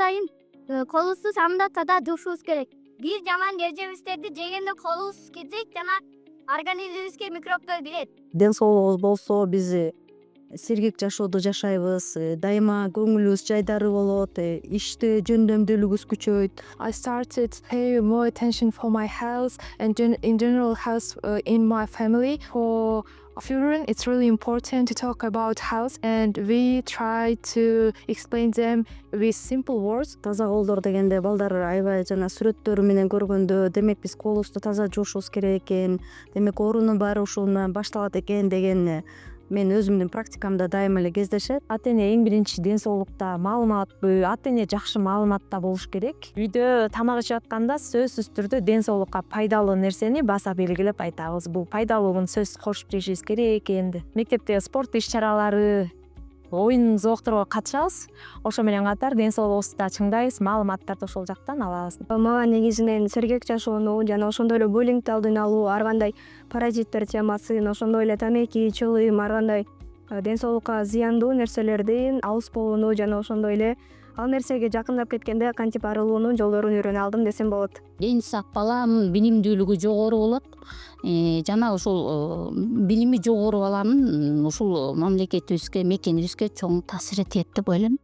дайым колубузду самда таза жуушубуз керек. Бир жаман нерсебиздерди жегенде колубуз кетсек жана организмибизге микробдор кирет. Ден соолугубуз болсо биз сергек жашоодо жашайбыз, дайыма көңүлүбүз жайдары болот, иште жөндөмдүүлүгүбүз күчөйт. I started to pay more attention for my health and in general health in my family. For children, it's really important to talk about health, and we try to explain them with simple words. Таза колдор дегенде балдар аябай жана сүрөттөрү менен көргөндө демек биз колубузду таза жуушубуз керек экен, демек оорунун баары ушул менен башталат экен деген мен өзүмдүн практикамда дайыма эле кездешет. Ата эне эң биринчи ден соолукта маалымат, ата эне жакшы маалыматта болуш керек. Үйдө тамак ичип атканда сөзсүз түрдө ден соолукка пайдалуу нерсени баса белгилеп айтабыз. Бул пайдалуулун сөзсүз кошуп билишибиз керек экенди. Мектепте спорт иш-чаралары, оюн зоокторго катышабыз. Ошо менен катар ден соолугубузду да чыңдайбыз, маалыматтарды ошол жактан алабыз. Мага негизинен сергек жашоону жана ошондой эле буллингди алдын алуу, ар кандай паразиттер темасын, ошондой эле тамеки, чылым, ар кандай ден соолукка зыяндуу нерселердин алыс болууну жана ошондой эле ал нерсеге жакындап кеткенде кантип арылуунун жолдорун үйрөнө алдым десем болот. Дени сак баланын билимдүүлүгү жогору болот. Жана ушул билими жогору баланын ушул мамлекетибизге, мекенибизге чоң таасир этет деп ойлойм.